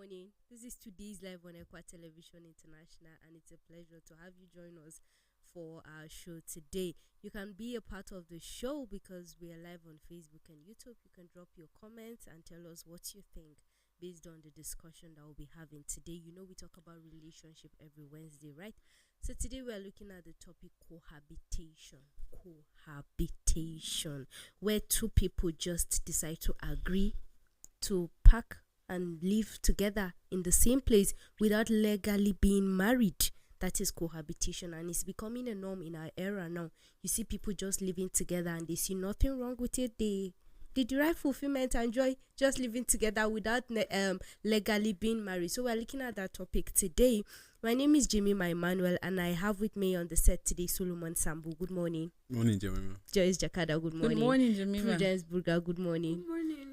morning. This is today's live on Equa Television International, and it's a pleasure to have you join us for our show today. You can be a part of the show because we are live on Facebook and YouTube. You can drop your comments and tell us what you think based on the discussion that we'll be having today. You know, we talk about relationship every Wednesday, right? So today we are looking at the topic cohabitation. Cohabitation, where two people just decide to agree to pack and live together in the same place without legally being married. That is cohabitation, and it's becoming a norm in our era now. You see people just living together and they see nothing wrong with it. They derive fulfillment and joy just living together without legally being married. So we're looking at that topic today. My name is Jemima Emmanuel, and I have with me on the set today Solomon Sambu. Good morning. Morning, Jemima. Joyce Jakada. Good morning. Good morning, Jemima. Prudence Burger. Good morning. Good morning.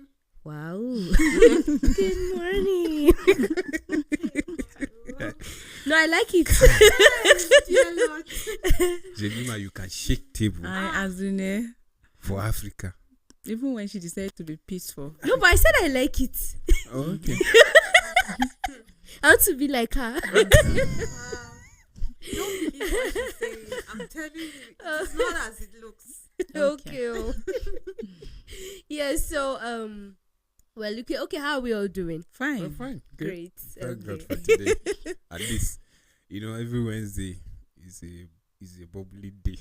Wow. Good morning. No, I like it. Jemima, you can shake table As in, for Africa. even when she decided to be peaceful. No, but I said I like it. Oh, okay. I want to be like her. Wow. Don't believe what she's saying. I'm telling you, it's not as it looks. Okay. Yeah, so we're looking. Okay, how are we all doing? Fine. I'm fine. Good. Great. Thank God Okay. for today. At least, every Wednesday is a bubbly day.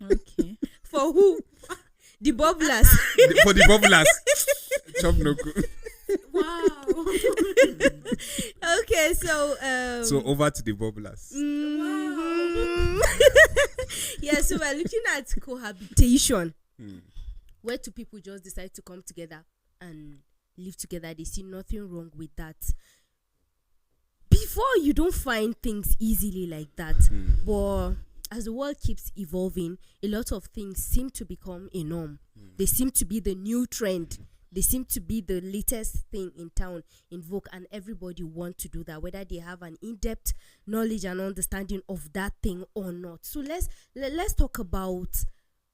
Okay. For who? The bubblers. For the bubblers. Chop no good. Wow. Okay, so So over to the bubblers. mhm. Yeah, so we're looking at cohabitation, where two people just decide to come together and live together. They see nothing wrong with that. Before, you don't find things easily like that, but as the world keeps evolving, a lot of things seem to become a norm. They seem to be the new trend. They seem to be the latest thing in town, in vogue, and everybody wants to do that, whether they have an in-depth knowledge and understanding of that thing or not. So let's talk about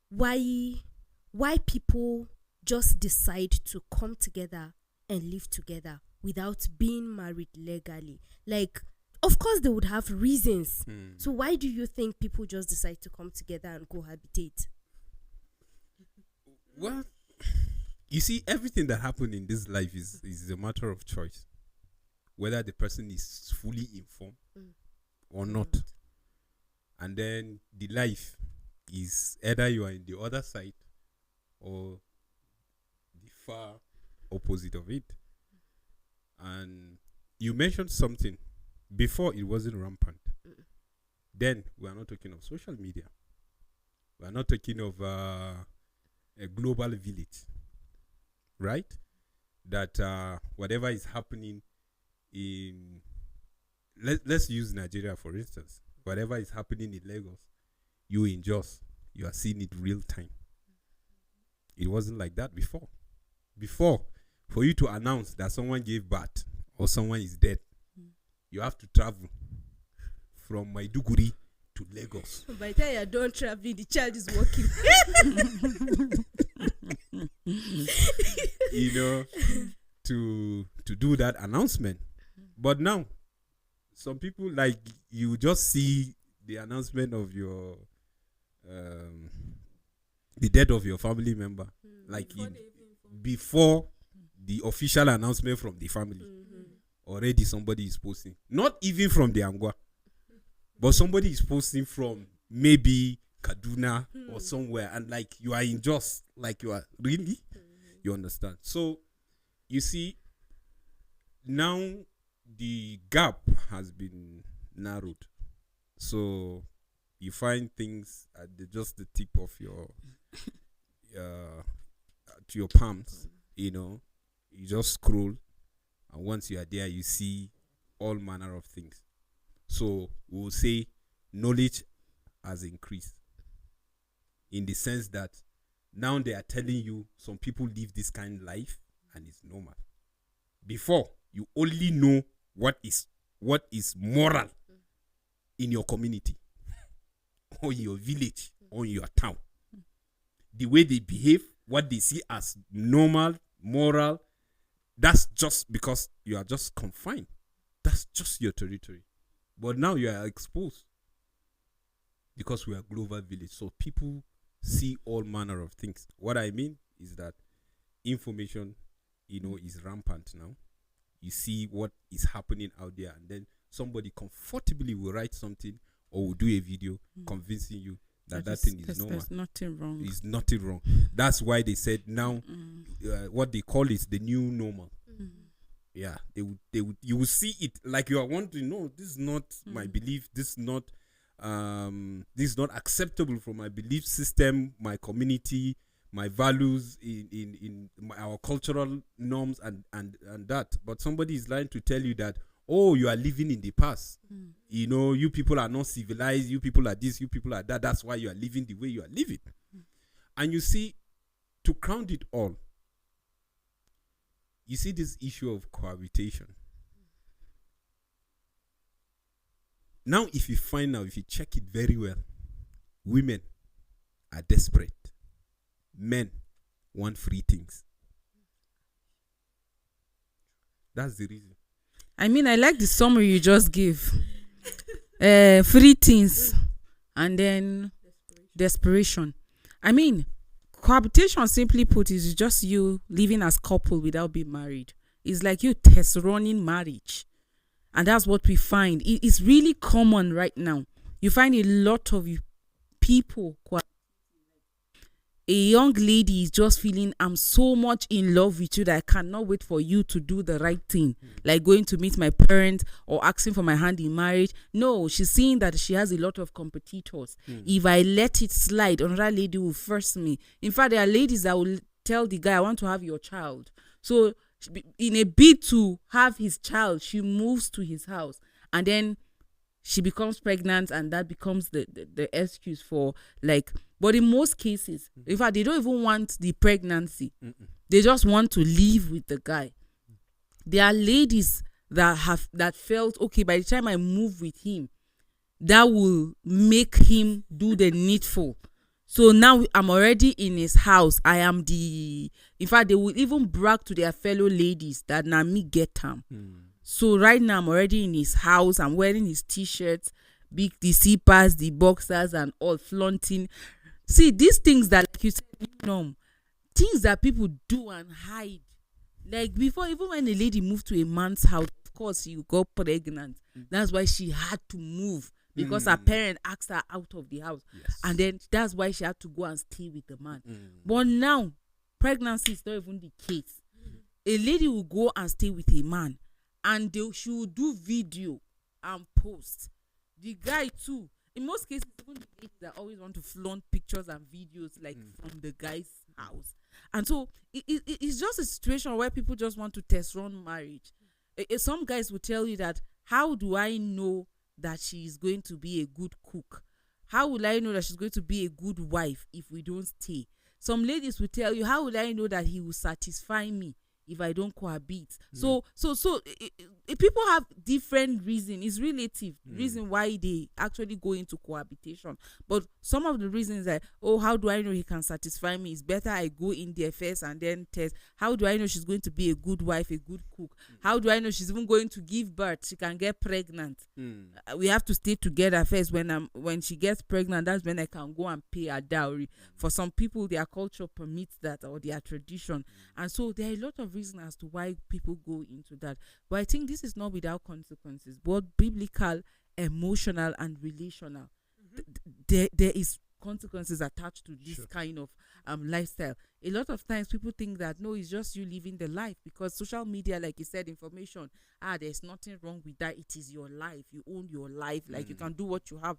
why people just decide to come together and live together without being married legally. Like, of course, they would have reasons. So why do you think people just decide to come together and cohabitate? Well, you see, everything that happened in this life is a matter of choice. Whether the person is fully informed or not. And then the life is either you are in the other side or the far opposite of it. And you mentioned something. Before, it wasn't rampant. Then we are not talking of social media. We are not talking of a global village, right? That whatever is happening in, let's use Nigeria for instance. Whatever is happening in Lagos, you in Jos, you are seeing it real time. It wasn't like that before. Before, for you to announce that someone gave birth or someone is dead, you have to travel from Maiduguri to Lagos. By the time you're done traveling, the child is walking. To do that announcement. But now, some people, like, you just see the announcement of your the death of your family member, like before the official announcement from the family. Already somebody is posting, not even from the Angwa, but somebody is posting from maybe Kaduna or somewhere, and like you are in Jos, like you are really, you understand. So you see, now the gap has been narrowed, so you find things at just the tip of your to your palms. You just scroll. And once you are there, you see all manner of things. So we will say knowledge has increased in the sense that now they are telling you some people live this kind of life and it's normal. Before, you only know what is moral in your community or in your village or in your town. The way they behave, what they see as normal, moral, That's just because you are just confined. That's just your territory. But now you are exposed because we are global village. So people see all manner of things. What I mean is that information, is rampant now. You see what is happening out there, and then somebody comfortably will write something or will do a video convincing you that thing is normal. There's nothing wrong. It's nothing wrong. That's why they said now what they call is the new normal. Yeah, you will see it like you are wondering, no, this is not my belief. This is not acceptable for my belief system, my community, my values in our cultural norms and that. But somebody is lying to tell you that, oh, you are living in the past. You people are not civilized. You people are this. You people are that. That's why you are living the way you are living. And you see, to crown it all, you see this issue of cohabitation. Now, if you check it very well, women are desperate. Men want free things. That's the reason. I mean, I like the summary you just gave. Free things and then desperation. I mean, cohabitation, simply put, is just you living as couple without being married. It's like you test running marriage. And that's what we find. It's really common right now. You find a lot of people. A young lady is just feeling, I'm so much in love with you that I cannot wait for you to do the right thing. Like going to meet my parents or asking for my hand in marriage. No, she's seeing that she has a lot of competitors. If I let it slide, another lady will first me. In fact, there are ladies that will tell the guy, I want to have your child. So in a bid to have his child, she moves to his house. And then she becomes pregnant, and that becomes the excuse for like. But in most cases, in fact, they don't even want the pregnancy. They just want to live with the guy. There are ladies that felt, okay, by the time I move with him, that will make him do the needful. So now I'm already in his house. I am in fact, they will even brag to their fellow ladies that now me get him. So right now I'm already in his house. I'm wearing his t-shirts, the slippers, the boxers, and all, flaunting. See, these things that, like you said, things that people do and hide. Like before, even when a lady moved to a man's house, of course, she got pregnant. That's why she had to move, because her parent asked her out of the house. Yes. And then that's why she had to go and stay with the man. But now, pregnancy is not even the case. A lady will go and stay with a man, and she will do video and post. The guy too. In most cases, even the ladies that always want to flaunt pictures and videos like from the guy's house. And so it's just a situation where people just want to test run marriage. Some guys will tell you that, how do I know that she is going to be a good cook? How will I know that she's going to be a good wife if we don't stay? Some ladies will tell you, how will I know that he will satisfy me if I don't cohabit? So people have different reasons. It's relative reason why they actually go into cohabitation. But some of the reasons that, how do I know he can satisfy me? It's better I go in there first and then test. How do I know she's going to be a good wife, a good cook? How do I know she's even going to give birth? She can get pregnant. We have to stay together first. When she gets pregnant, that's when I can go and pay a dowry. For some people, their culture permits that, or their tradition. And so there are a lot of reasons as to why people go into that. But I think this is not without consequences, both biblical, emotional, and relational. There is consequences attached to this kind of lifestyle. A lot of times people think that, no, it's just you living the life, because social media, like you said, information, there's nothing wrong with that. It is your life. You own your life. Like you can do what you have.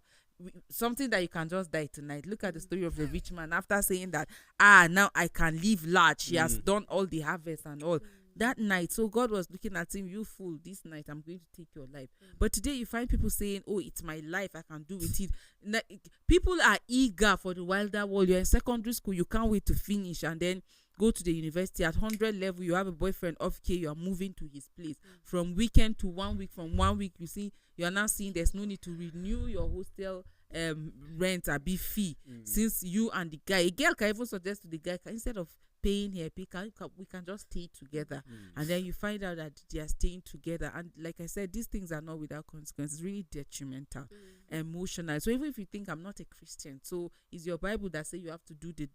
Something that you can just die tonight. Look at the story of the rich man. After saying that, now I can live large. He has done all the harvest and all. That night, so God was looking at him, you fool, this night I'm going to take your life. But today you find people saying, oh, it's my life, I can do with it. People are eager for the wilder world. You're in secondary school, you can't wait to finish and then go to the university. At 100 level, you have a boyfriend off K, you are moving to his place. From weekend to 1 week, from 1 week, you are now seeing there's no need to renew your hostel rent or be fee, since you and the guy, a girl can even suggest to the guy, instead of paying here, we can just stay together. And then you find out that they are staying together. And like I said, these things are not without consequences. It's really detrimental, emotional. So even if you think I'm not a Christian, so it's your Bible that say you have to do the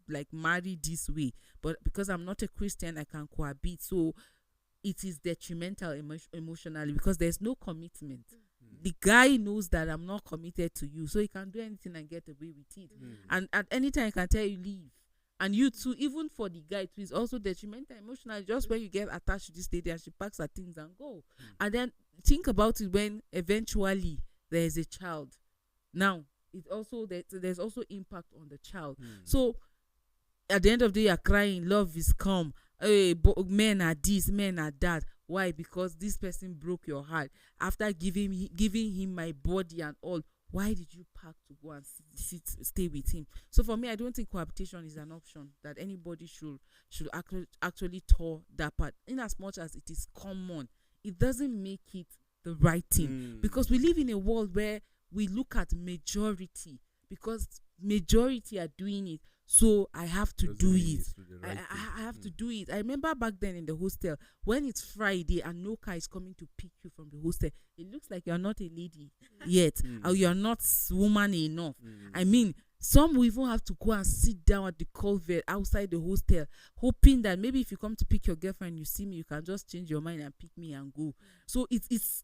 like marry this way, but because I'm not a Christian, I can cohabit. So it is detrimental emotionally because there's no commitment. The guy knows that I'm not committed to you, so he can do anything and get away with it. And at any time, he can tell you leave. And you too, even for the guy too, is also detrimental emotionally. Just when you get attached to this lady and she packs her things and go. And then think about it when eventually there is a child. Now, it also there's also impact on the child. So at the end of the day, you're crying, love is come. Hey, men are this, men are that. Why? Because this person broke your heart. After giving him my body and all, why did you pack to go and stay with him? So for me, I don't think cohabitation is an option that anybody should actually tour that part. In as much as it is common, it doesn't make it the right thing. Because we live in a world where we look at majority, because majority are doing it. So I have to do it. I have to do it. I remember back then in the hostel, when it's Friday and no car is coming to pick you from the hostel, it looks like you're not a lady yet, or you're not woman enough. I mean, some will even have to go and sit down at the culvert outside the hostel, hoping that maybe if you come to pick your girlfriend, you see me, you can just change your mind and pick me and go. So it's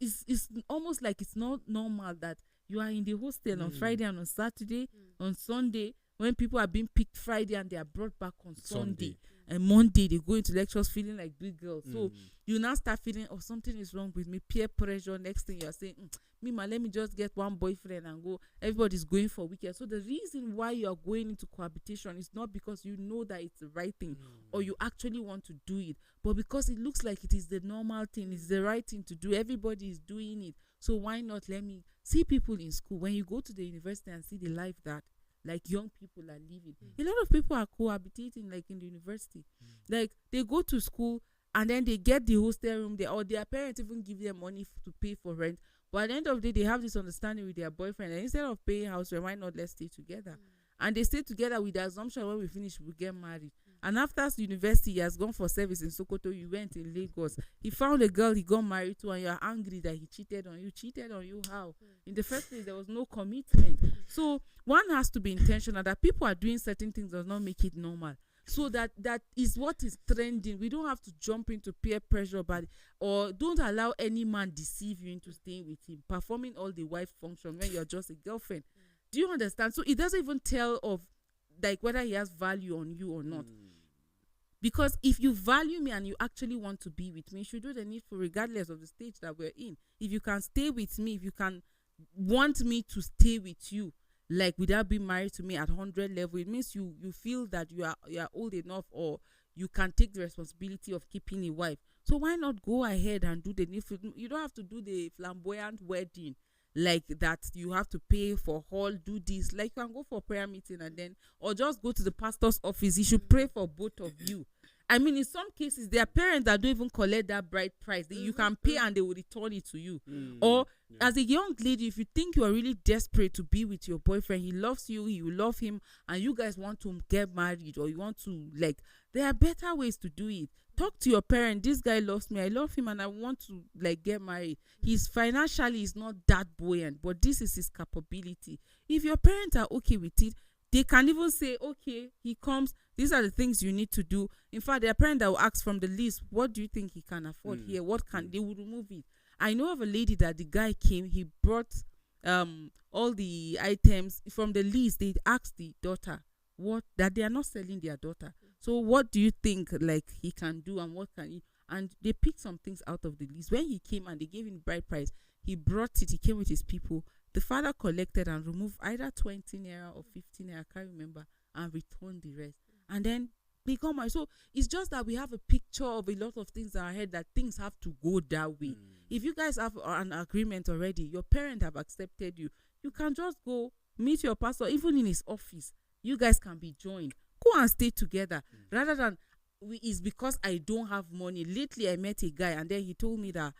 almost like it's not normal that you are in the hostel on Friday and on Saturday, on Sunday, when people are being picked Friday and they are brought back on Sunday. And Monday they go into lectures feeling like big girls. So you now start feeling, oh, something is wrong with me, peer pressure. Next thing you're saying, let me just get one boyfriend and go. Everybody's going for weekend. So the reason why you are going into cohabitation is not because you know that it's the right thing or you actually want to do it, but because it looks like it is the normal thing, it's the right thing to do. Everybody is doing it. So why not let me see people in school? When you go to the university and see the life that like young people are living, a lot of people are cohabitating like in the university. Like they go to school and then they get the hostel room there, or their parents even give them money to pay for rent. But at the end of the day, they have this understanding with their boyfriend, and instead of paying house rent, why not let's stay together? And they stay together with the assumption when we finish we'll get married. And after university, he has gone for service in Sokoto, you went in Lagos, he found a girl he got married to, and you're angry that he cheated on you. Cheated on you how? In the first place, there was no commitment. So one has to be intentional that people are doing certain things does not make it normal. So that is what is trending. We don't have to jump into peer pressure, or don't allow any man deceive you into staying with him, performing all the wife function when you're just a girlfriend. Do you understand? So it doesn't even tell of like whether he has value on you or not. Because if you value me and you actually want to be with me, you should do the needful regardless of the stage that we're in. If you can stay with me, if you can want me to stay with you, like without being married to me at 100 level, it means you feel that you are old enough, or you can take the responsibility of keeping a wife. So why not go ahead and do the needful? You don't have to do the flamboyant wedding like that. You have to pay for hall, do this. Like you can go for a prayer meeting and then, or just go to the pastor's office. He should pray for both of you. I mean, in some cases, there are parents that don't even collect that bride price. You can pay and they will return it to you. Or as a young lady, if you think you are really desperate to be with your boyfriend, he loves you, you love him, and you guys want to get married, or you want to, like, there are better ways to do it. Talk to your parent. This guy loves me, I love him, and I want to, like, get married. He's financially is not that buoyant, but this is his capability. If your parents are okay with it, they can even say, okay, he comes, these are the things you need to do. In fact, there are parents that will ask from the list, what do you think he can afford here? What can they will remove it? I know of a lady that the guy came, he brought all the items from the list. They asked the daughter that they are not selling their daughter. So what do you think like he can do, and what can he? And they picked some things out of the list. When he came and they gave him bride price, he brought it. He came with his people. The father collected and removed either 20 naira or 15 naira, I can't remember, and returned the rest. And then they come out. So it's just that we have a picture of a lot of things in our head that things have to go that way. If you guys have an agreement already, your parents have accepted you, you can just go meet your pastor, even in his office. You guys can be joined. Go and stay together rather than it's because I don't have money. Lately, I met a guy, and then he told me that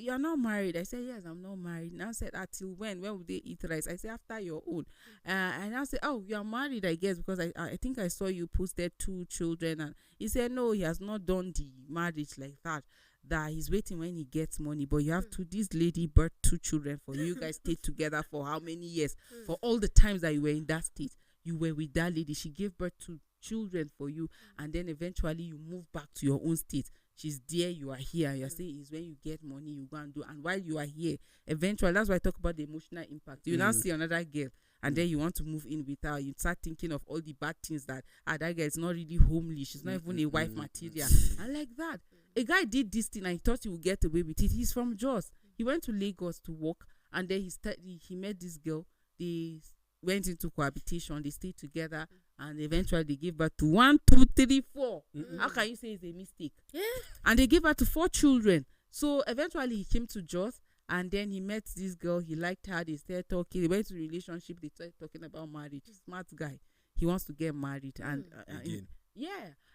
you are not married. I said, yes, I'm not married. And I said, till when? When will they eat rice? I said, after your own. And I said, oh, you are married, I guess, because I think I saw you posted 2 children. And he said, no, he has not done the marriage like that. That he's waiting when he gets money. But you have to, this lady birthed 2 children for you. You guys stayed together for how many years? For all the times that you were in that state, you were with that lady. She gave birth to children for you, and then eventually you move back to your own state. She's there, you are here, and you're saying is when you get money you go and do. And while you are here, eventually, that's why I talk about the emotional impact. You now see another girl, and then you want to move in with her. You start thinking of all the bad things that that girl is not really homely, she's not even a wife material, and like that. A guy did this thing and he thought he would get away with it. He's from Jos. He went to Lagos to work, and then he met this girl. They went into cohabitation. They stayed together, and eventually they gave birth to 1, 2, 3, 4. How can you say it's a mistake? Yeah. And they gave birth to 4 children. So eventually he came to Jos, and then he met this girl. He liked her. They started talking. They went to relationship. They started talking about marriage. Smart guy. He wants to get married, and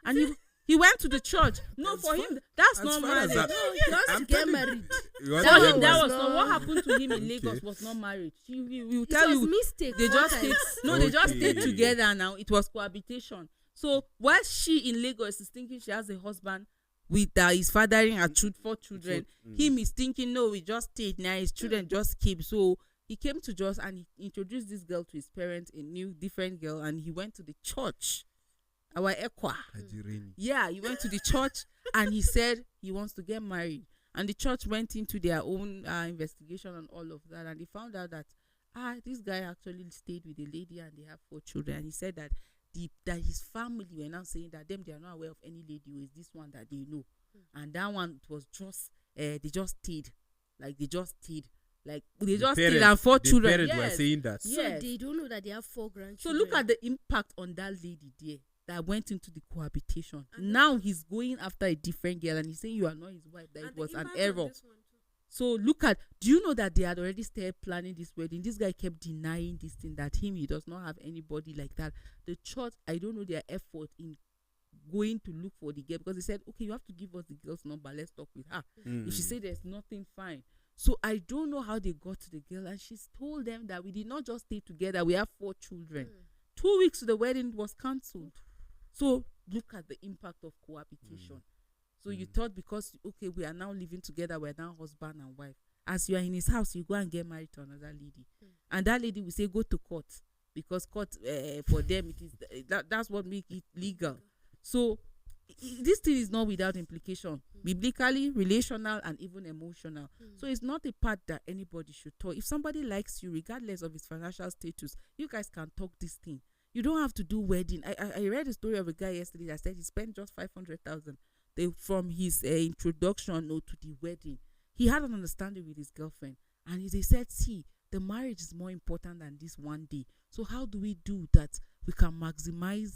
and he went to the church. No, for him, that's not marriage. No, he wants to get married. That was not what happened to him in Lagos. Was not marriage. He will tell you. Mistake. They just stayed. No, they just stayed together. Now it was cohabitation. So while she in Lagos is thinking she has a husband with his fathering her 4 children, him is thinking no, we just stayed. Now his children just came. So he came to Jos and he introduced this girl to his parents, a new different girl, and he went to the church. Our Ekwa. Yeah, he went to the church and he said he wants to get married. And the church went into their own investigation and all of that, and they found out that this guy actually stayed with a lady and they have 4 children. And he said that that his family were now saying that they are not aware of any lady who is this one that they know. And that one was just they just stayed and 4 children. Parents were saying that. So they don't know that they have 4 grandchildren. So look at the impact on that lady there that went into the cohabitation. Now he's going after a different girl and he's saying you are not his wife, that it was an error. So look at, do you know that they had already started planning this wedding? This guy kept denying this thing, that he does not have anybody like that. The church, I don't know their effort in going to look for the girl, because they said, okay, you have to give us the girl's number, let's talk with her. If she said there's nothing, fine. So I don't know how they got to the girl, and she's told them that we did not just stay together, we have 4 children. 2 weeks to the wedding was cancelled. So look at the impact of cohabitation. So you thought because, okay, we are now living together, we're now husband and wife. As you are in his house, you go and get married to another lady. And that lady will say, go to court. Because court, for them, it is that's what makes it legal. So this thing is not without implication. Biblically, relational, and even emotional. So it's not a part that anybody should talk. If somebody likes you, regardless of his financial status, you guys can talk this thing. You don't have to do wedding. I read a story of a guy yesterday that said he spent just 500,000 from his introduction to the wedding. He had an understanding with his girlfriend, and they said, see, the marriage is more important than this one day. So how do we do that? We can maximize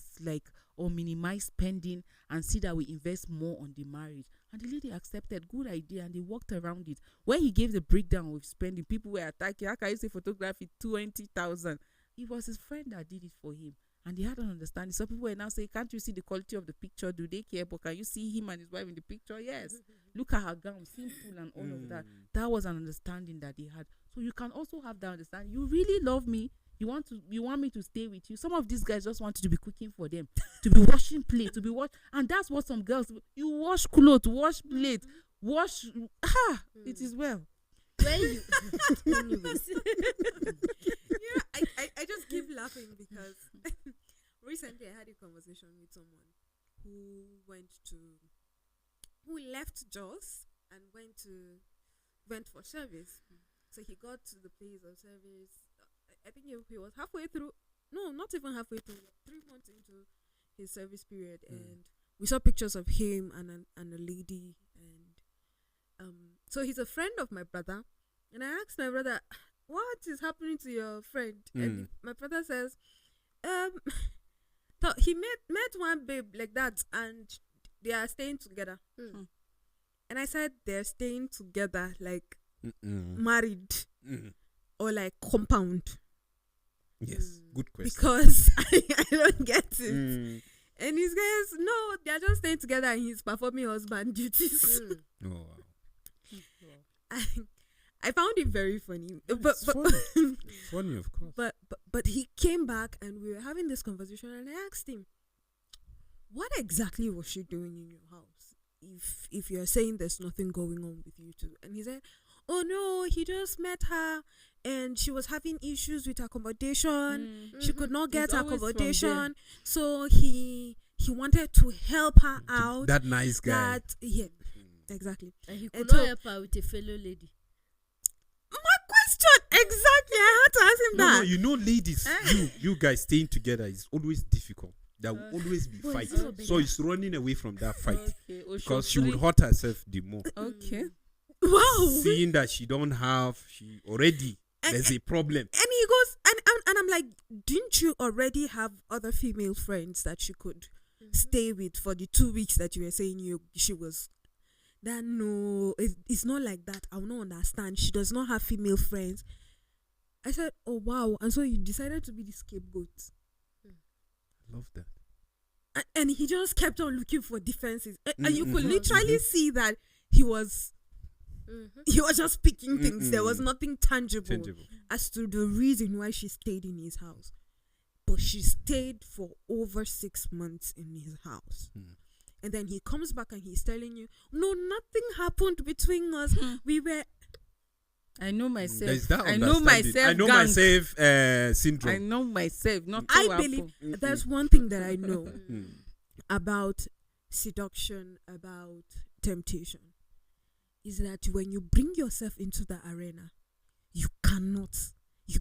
or minimize spending and see that we invest more on the marriage. And the lady accepted. Good idea. And they worked around it. When he gave the breakdown of spending, people were attacking. How can you say photography 20,000? It was his friend that did it for him, and they had an understanding. Some people were now saying, can't you see the quality of the picture? Do they care? But can you see him and his wife in the picture? Yes. Look at her gown, simple and all of that. That was an understanding that they had. So you can also have that understanding. You really love me. You want me to stay with you. Some of these guys just want you to be cooking for them, to be washing plates, and that's what some girls, you wash clothes, wash plates, wash. It is well. Anyways. I just keep laughing because recently I had a conversation with someone who left Jos and went for service. So he got to the place of service. I think he was halfway through. No, not even halfway through. 3 months into his service period, and we saw pictures of him and a lady, and so he's a friend of my brother. And I asked my brother, what is happening to your friend? And my brother says, he met one babe like that, and they are staying together. And I said, they're staying together like married or like compound. Yes, good question. Because I don't get it. And his guys, no, they're just staying together and he's performing husband duties. Oh, wow. I found it very funny. But It's funny. Funny, of course. but he came back and we were having this conversation and I asked him, what exactly was she doing in your house? If you're saying there's nothing going on with you two. And he said, oh no, he just met her and she was having issues with accommodation. She could not get It's always from accommodation. So he wanted to help her out. That nice guy. Exactly. And he And could not so- help her with a fellow lady. My question, exactly. I had to ask him No, that. you know, ladies, you guys staying together is always difficult. There will always be But fight. it's not So he's running away from that fight Okay. because she would hurt herself the more. Okay. Wow. Seeing that she don't have, she already And- there's a problem. And he goes, and I'm like, didn't you already have other female friends that she could stay with for the 2 weeks that you were saying she was? That no, it's not like that. I will not understand. She does not have female friends. I said, oh wow, and so you decided to be the scapegoat. Love that. And he just kept on looking for defenses. And you could Mhm. literally see that he was just picking things. There was Mm-mm. nothing tangible Changeable. as to the reason why she stayed in his house. But she stayed for over 6 months in his house. And then he comes back and he's telling you, no, nothing happened between us. We were... I know myself. There's that I know understanding. myself. I know gang. myself I syndrome. know myself. Not I to believe happen. there's one thing that I know about seduction, about temptation, is that when you bring yourself into the arena, you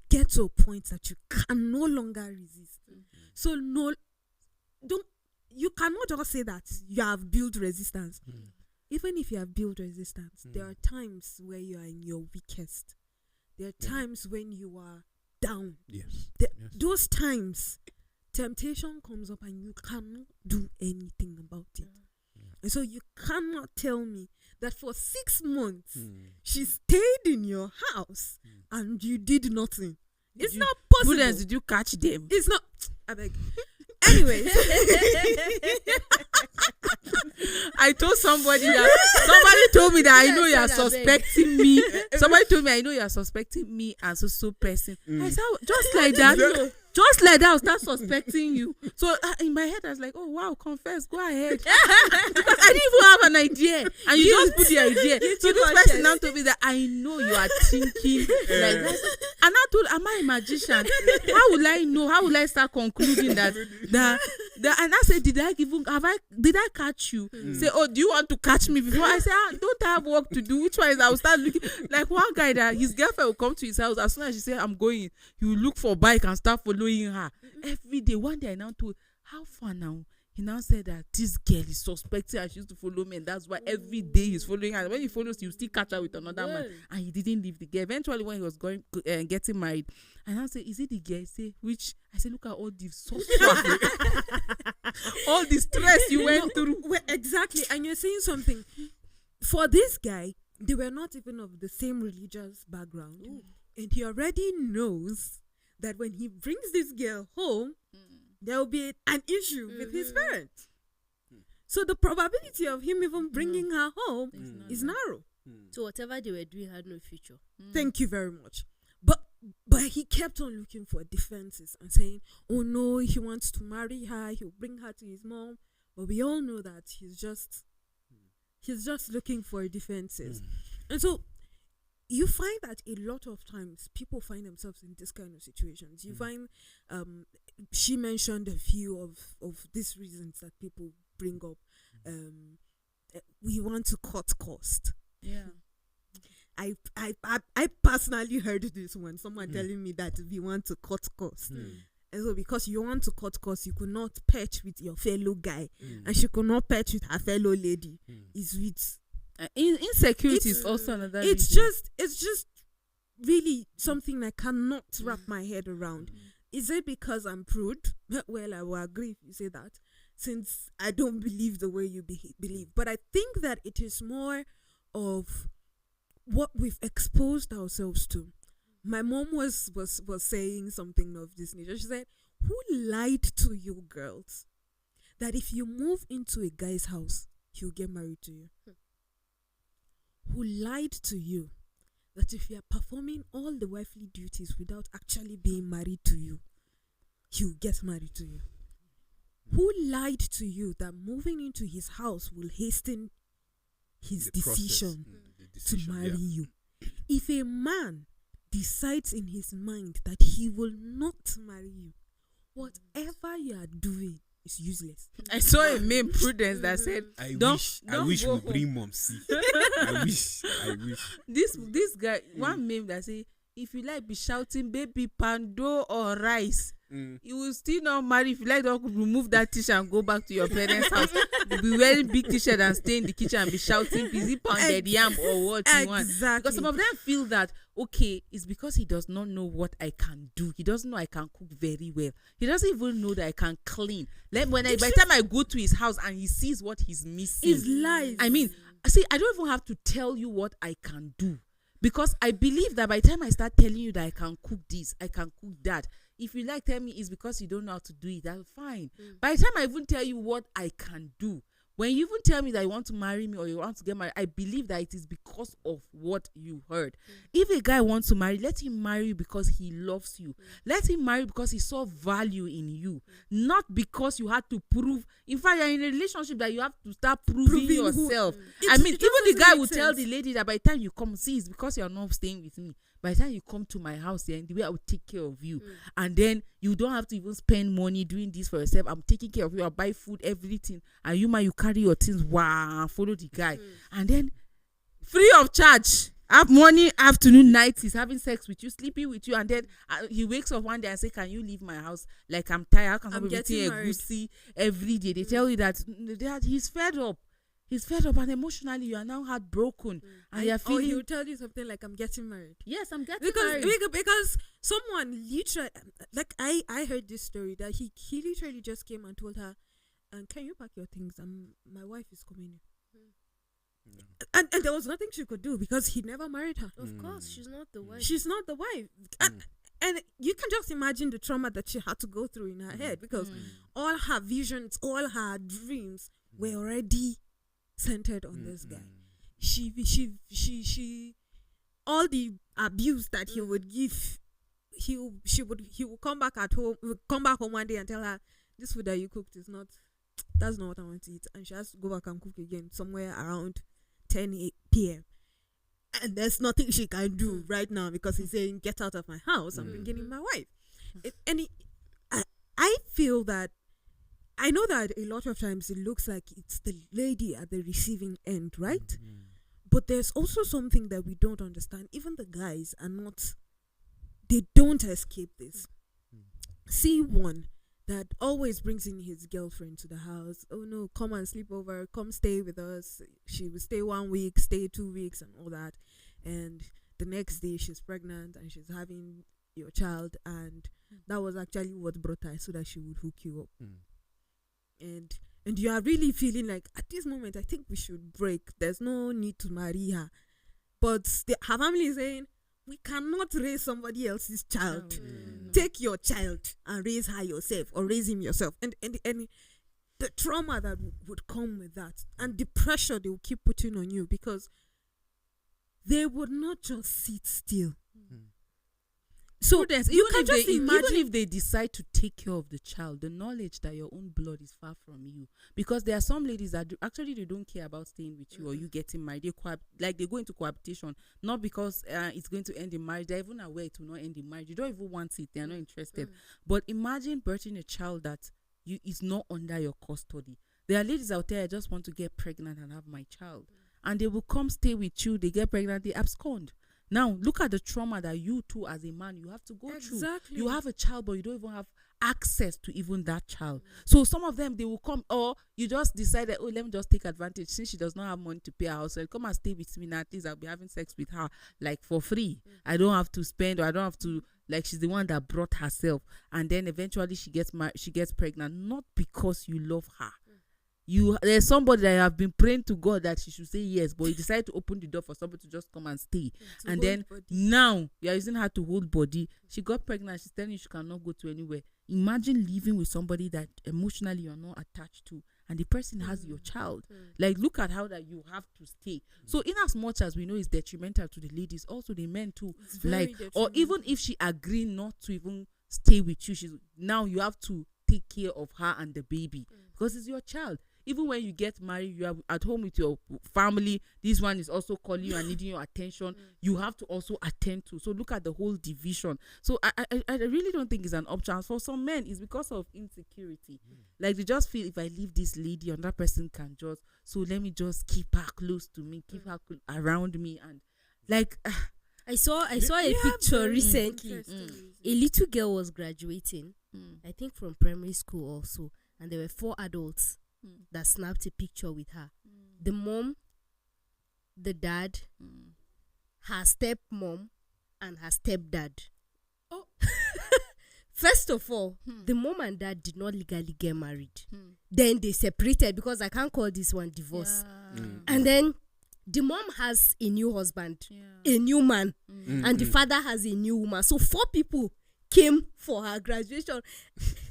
get to a point that you can no longer resist. So you cannot just say that you have built resistance. Even if you have built resistance, there are times where you are in your weakest. There are times when you are down. Yes. Those times, temptation comes up and you cannot do anything about it. And so you cannot tell me that for 6 months she stayed in your house and you did nothing. It's not possible. Prudence, did you catch them? It's not. I beg. Anyway, I told somebody told me that I know you are suspecting me. Somebody told me I know you are suspecting me as a person. I said, just like that. Just like that, I'll start suspecting you. So in my head, I was like, oh, wow, confess, go ahead. Because I didn't even have an idea. And you just put the idea. So this person now told me that I know you are thinking like that. And I told, am I a magician? How will I know? How will I start concluding that? And I said, did I catch you? Say, oh, do you want to catch me before? I said, don't I have work to do? Which one is I will start looking like one guy that his girlfriend will come to his house as soon as she say I'm going, he will look for a bike and start following her every day. One day I now told, how far now? He now said that this girl is suspecting and she used to follow me, and that's why every day he's following her. When he follows, you still catch her with another man, and he didn't leave the girl. Eventually, when he was going getting married, and I said, "Is it the girl?" He said, "Which?" I said, "Look at all the suffering, all the stress you went through." Well, exactly, and you're saying something. For this guy, they were not even of the same religious background, and he already knows that when he brings this girl home, there will be an issue with his parents. So the probability of him even bringing her home is narrow. So whatever they were doing had no future. Thank you very much. But he kept on looking for defenses and saying, oh no, he wants to marry her, he'll bring her to his mom. But we all know that he's just looking for defenses. And so you find that a lot of times people find themselves in this kind of situations. You find she mentioned a few of these reasons that people bring up. We want to cut cost. Yeah. I personally heard this one. Someone telling me that we want to cut cost. And so because you want to cut costs, you could not patch with your fellow guy. And she could not patch with her fellow lady. It's with Insecurity is also another it's reason. just really something I cannot wrap my head around. Is it because I'm prude? Well, I will agree if you say that, since I don't believe the way you believe. But I think that it is more of what we've exposed ourselves to. My mom was saying something of this nature. She said, who lied to you girls that if you move into a guy's house, he'll get married to you. Who lied to you that if you are performing all the wifely duties without actually being married to you, he'll get married to you. Who lied to you that moving into his house will hasten his The process. decision The to decision, marry yeah. you? If a man decides in his mind that he will not marry you, whatever you are doing is useless. I saw a meme, Prudence, that said, I Don't- wish don't we go home. bring mom see. I wish. this guy, one meme that say, if you like be shouting baby pando or rice, you will still not marry. If you like, don't remove that t-shirt and go back to your parents' house. You'll be wearing big t-shirt and stay in the kitchen and be shouting busy pounded yam or what you want. Because some of them feel that, okay, it's because he does not know what I can do. He doesn't know I can cook very well. He doesn't even know that I can clean. By the time I go to his house and he sees what he's missing, It's lies. I mean, see, I don't even have to tell you what I can do, because I believe that by the time I start telling you that I can cook this, I can cook that, if you like tell me it's because you don't know how to do it, that's fine. By the time I even tell you what I can do, when you even tell me that you want to marry me or you want to get married, I believe that it is because of what you heard. If a guy wants to marry, let him marry you because he loves you. Let him marry because he saw value in you, not because you had to prove. In fact, you're in a relationship that you have to start proving yourself. I mean, even the guy will tell the lady that by the time you come, see, it's because you're not staying with me. By the time you come to my house, then the way I will take care of you, and then you don't have to even spend money doing this for yourself. I'm taking care of you. I buy food, everything, and you man, you carry your things. Wow, follow the guy, and then free of charge. Have morning, afternoon, night. He's having sex with you, sleeping with you, and then he wakes up one day and say, "Can you leave my house? Like I'm tired. How can somebody eating a goosey every day?" They tell you that he's fed up. He's fed up, and emotionally you are now heartbroken, and you're feeling. Or he'll tell you something like, "I'm getting married." Yes, I'm getting married. Because someone literally, like I heard this story that he literally just came and told her, "Can you pack your things? My wife is coming in." And there was nothing she could do because he never married her. Of course, she's not the wife. She's not the wife. And you can just imagine the trauma that she had to go through in her head, because all her visions, all her dreams were already centered on this guy. She all the abuse that he would give, he would come back home one day and tell her, "This food that you cooked that's not what I want to eat," and she has to go back and cook again somewhere around 10 p.m. and there's nothing she can do right now because he's saying, "Get out of my house, I'm bringing in my wife." I feel that, I know that a lot of times it looks like it's the lady at the receiving end, right? But there's also something that we don't understand. Even the guys they don't escape this. See one that always brings in his girlfriend to the house. "Oh no, come and sleep over, come stay with us." She will stay 1 week, stay 2 weeks and all that. And the next day she's pregnant and she's having your child, and that was actually what brought her, so that she would hook you up. And you are really feeling like, at this moment, I think we should break. There's no need to marry her. But her family is saying, "We cannot raise somebody else's child. Take your child and raise her yourself, or raise him yourself." And the trauma that would come with that, and the pressure they will keep putting on you, because they would not just sit still. So Prudence, you even can if just imagine. even if they decide to take care of the child, the knowledge that your own blood is far from you, because there are some ladies that they don't care about staying with you or you getting married. They go into cohabitation not because it's going to end in marriage. They're even aware it will not end in marriage. You don't even want it. They're not interested. But imagine birthing a child that is not under your custody. There are ladies out there, "I just want to get pregnant and have my child," and they will come stay with you. They get pregnant, they abscond. Now, look at the trauma that you too, as a man, you have to go through. You have a child, but you don't even have access to even that child. So some of them, they will come, or you just decide that, "Oh, let me just take advantage. Since she does not have money to pay her house, so come and stay with me now. At least I'll be having sex with her, like, for free. I don't have to spend, or I don't have to, like, she's the one that brought herself." And then eventually she gets pregnant, not because you love her. There's somebody that have been praying to God that she should say yes, but you decide to open the door for somebody to just come and stay. And then now you're using her to hold body. She got pregnant. She's telling you she cannot go to anywhere. imagine living with somebody that emotionally you're not attached to, and the person has your child. Like, look at how that you have to stay. So in as much as we know it's detrimental to the ladies, also the men too. Like, or even if she agree not to even stay with you, now you have to take care of her and the baby because it's your child. Even when you get married, you are at home with your family. This one is also calling you and needing your attention. You have to also attend to. So look at the whole division. So I really don't think it's an option. For some men, it's because of insecurity. Like, they just feel, if I leave this lady, another person can just, so let me just keep her close to me, keep her around me. And like, I saw a picture recently. A little girl was graduating, I think from primary school also, and there were 4 adults that snapped a picture with her. The mom, the dad, her stepmom, and her stepdad. Oh. First of all, the mom and dad did not legally get married. Then they separated, because I can't call this one divorce. And then the mom has a new husband, a new man, and the father has a new woman. So 4 people came for her graduation.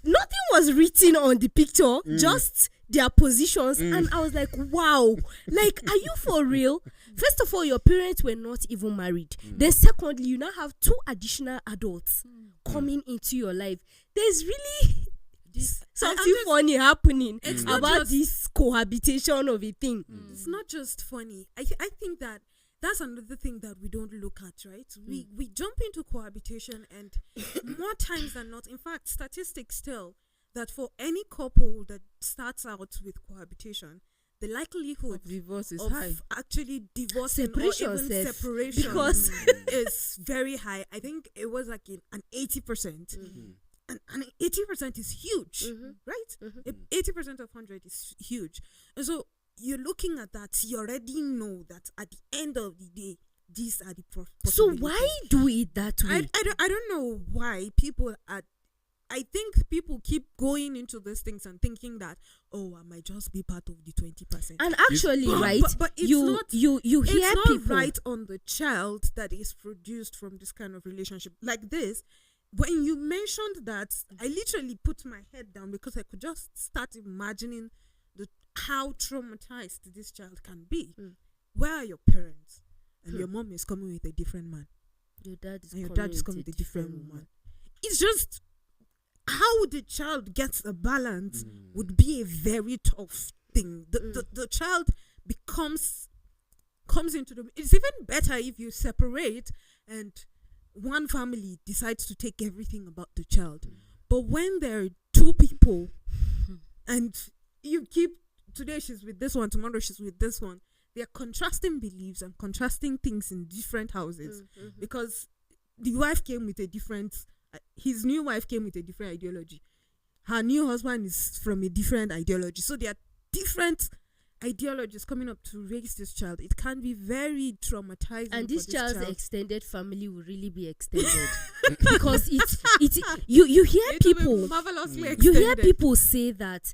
Nothing was written on the picture, just their positions. And I was like, wow, like, are you for real? First of all, your parents were not even married. Then secondly, you now have 2 additional adults coming into your life. There's really something funny happening about this cohabitation of a thing. It's not just funny. I think that that's another thing that we don't look at, right? We jump into cohabitation, and more times than not, in fact, statistics tell that for any couple that starts out with cohabitation, the likelihood of divorce is of high. Actually divorcing Separation or even self, separation because is very high. I think it was like an 80%. And 80% is huge, right? 80% of 100 is huge. And so you're looking at that, you already know that at the end of the day, these are the possibilities. So why do it that way? I don't know why people are. I think people keep going into these things and thinking that, oh, I might just be part of the 20%. And actually, right, but it's you not, hear it's not people right on the child that is produced from this kind of relationship like this. When you mentioned that, I literally put my head down because I could just start imagining how traumatized this child can be. Where are your parents? And your mom is coming with a different man. Your dad is and your coming dad is coming with with a different woman. It's just, how the child gets a balance would be a very tough thing. The child comes into the. It's even better if you separate and one family decides to take everything about the child. But when there are 2 people and you keep, today she's with this one, tomorrow she's with this one, they're contrasting beliefs and contrasting things in different houses because the wife came with a different, his new wife came with a different ideology. Her new husband is from a different ideology. So there are different ideologies coming up to raise this child. It can be very traumatizing. And this for child's child. extended family will really be extended because it's you hear It will be people marvelously you hear extended. people say that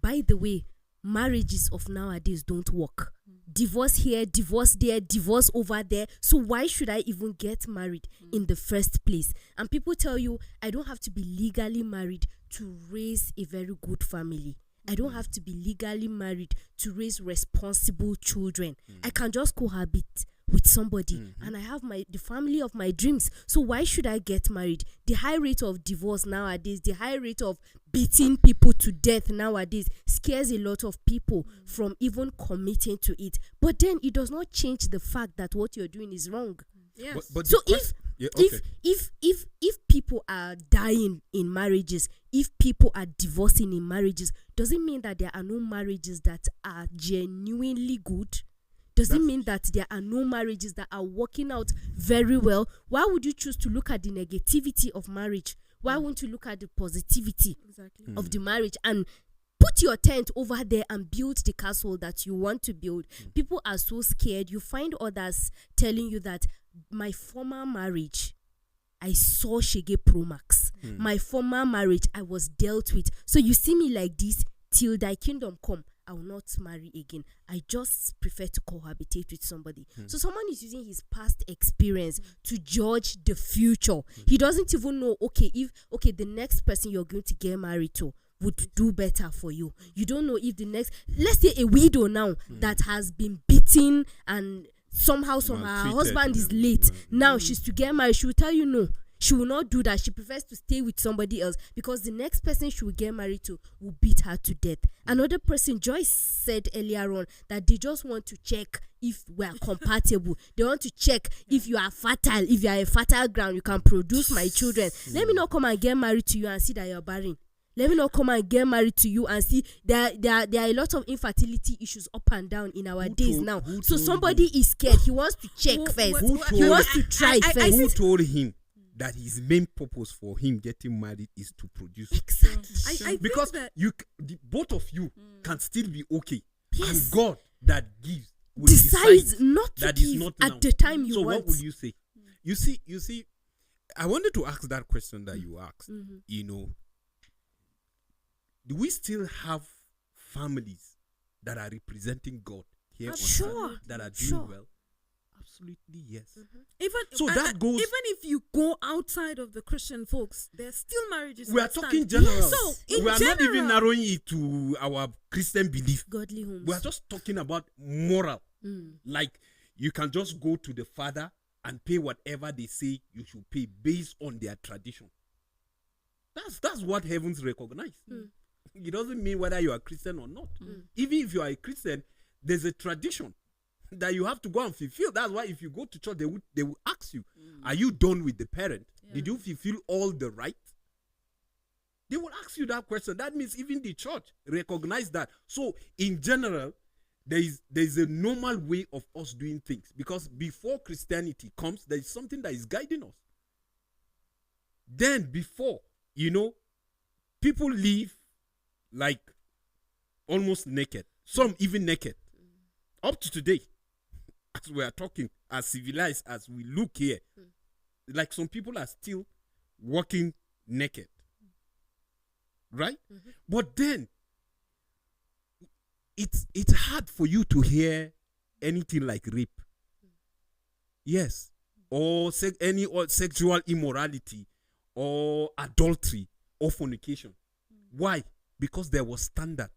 by the way, marriages of nowadays don't work. Divorce here, divorce there, divorce over there. So why should I even get married in the first place? And people tell you, I don't have to be legally married to raise a very good family. I don't have to be legally married to raise responsible children. I can just cohabit with somebody and I have the family of my dreams. So why should I get married? The high rate of divorce nowadays, the high rate of beating people to death nowadays scares a lot of people from even committing to it. But then it does not change the fact that what you're doing is wrong. Yes. But So if people are dying in marriages, if people are divorcing in marriages, does it mean that there are no marriages that are genuinely good? Does it mean that there are no marriages that are working out very well? Why would you choose to look at the negativity of marriage? Why won't you look at the positivity of the marriage and put your tent over there and build the castle that you want to build? People are so scared. You find others telling you that my former marriage, I saw Shege Pro Max. My former marriage, I was dealt with. So you see me like this till thy kingdom come. I will not marry again. I just prefer to cohabitate with somebody. So someone is using his past experience to judge the future. He doesn't even know, if the next person you're going to get married to would do better for you. You don't know if the next, let's say a widow now that has been beaten and somehow her husband is late. Now she's to get married. She will tell you no. She will not do that. She prefers to stay with somebody else because the next person she will get married to will beat her to death. Another person, Joyce said earlier on that they just want to check if we are compatible. They want to check if you are fertile. If you are a fertile ground, you can produce my children. Let me not come and get married to you and see that you're barren. Let me not come and get married to you and see there are a lot of infertility issues up and down in our days now. So somebody is scared. He wants to check first. He wants to try first. Who told him that his main purpose for him getting married is to produce? Exactly. Because both of you can still be okay. Yes. And God that gives will decides decide not to that give is not at now. the time you so want. what would you say? You see, I wanted to ask that question that you asked. You know, do we still have families that are representing God here on Sure. earth that are doing well? Absolutely, yes. Even So that goes. even if you go outside of the Christian folks, there's still marriages. We are that stand. talking general. Yes. So in We are not even general- narrowing it to our Christian belief. Godly homes. We are just talking about moral. Like you can just go to the father and pay whatever they say you should pay based on their tradition. That's what heavens recognize. It doesn't mean whether you are Christian or not. Even if you are a Christian, there's a tradition that you have to go and fulfill. That's why if you go to church, they will ask you, are you done with the parent? Did you fulfill all the rights? They will ask you that question. That means even the church recognize that. So in general, there is a normal way of us doing things, because before Christianity comes, there is something that is guiding us. Then before, people live like almost naked, some even naked. Up to today, as we are talking, as civilized as we look here, like some people are still walking naked, right? But then it's hard for you to hear anything like rape, yes, or sexual immorality, or adultery, or fornication. Why? Because there was standard.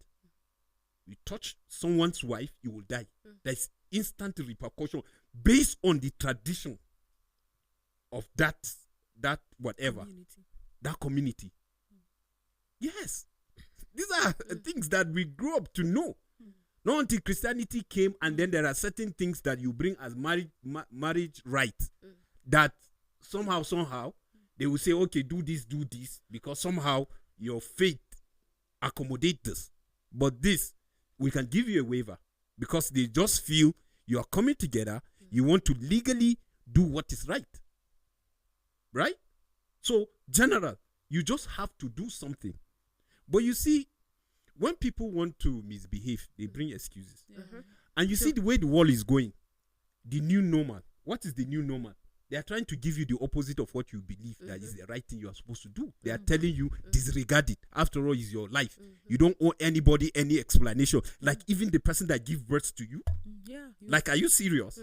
You touch someone's wife, you will die. There's instant repercussion based on the tradition of that whatever, that community. Yes. These are things that we grew up to know. Not until Christianity came, and then there are certain things that you bring as marriage rights that somehow they will say, okay, do this, because somehow your faith accommodate this. But this, we can give you a waiver because they just feel you are coming together. You want to legally do what is right. Right? So, general, you just have to do something. But you see, when people want to misbehave, they bring excuses. And you see the way the world is going, the new normal. What is the new normal? They are trying to give you the opposite of what you believe that is the right thing you are supposed to do. They are telling you disregard it. After all, it's your life. You don't owe anybody any explanation. Like even the person that gives birth to you. Like, are you serious?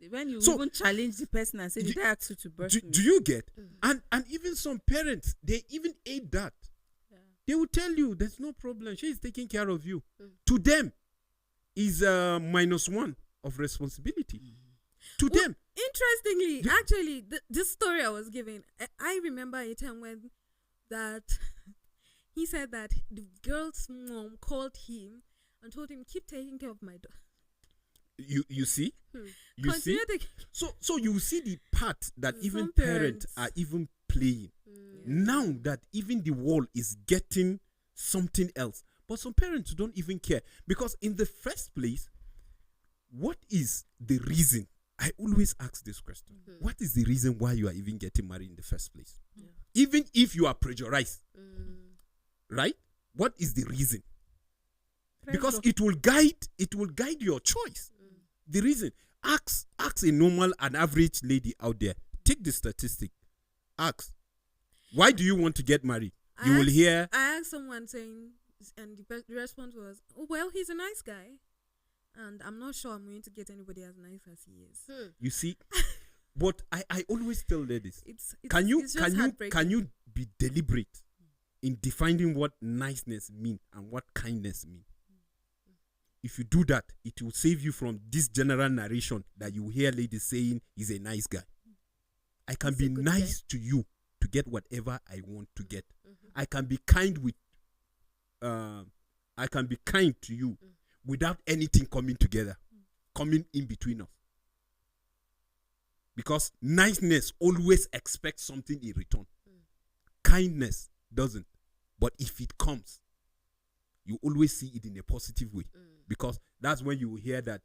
When you even challenge the person and say, did I ask you to birth me? Do you get? And even some parents, they even hate that. They will tell you, there's no problem. She is taking care of you. To them, is -1 of responsibility. To them. Interestingly, actually, this story I was giving, I remember a time when that he said that the girl's mom called him and told him, keep taking care of my daughter. You see? You see? Continue So you see the part that even Some parents parents are even playing. Now that even the world is getting something else. But some parents don't even care. Because in the first place, what is the reason? I always ask this question. What is the reason why you are even getting married in the first place? Even if you are pressurized. Right? What is the reason? Because it will guide your choice. The reason. Ask a normal and average lady out there. Take the statistic. Ask. Why do you want to get married? You will hear. I asked someone saying, And the response was, "Oh well, he's a nice guy, and I'm not sure I'm going to get anybody as nice as he is." You see, but I always tell ladies, It's can you it's just heartbreaking. can you be deliberate in defining what niceness mean and what kindness mean? If you do that, it will save you from this general narration that you hear ladies saying he's a nice guy. I can He's a be good nice to you to get whatever I want to get. I can be kind with I can be kind to you without anything coming together, coming in between us. Because niceness always expects something in return. Kindness doesn't. But if it comes, you always see it in a positive way. Because that's when you hear that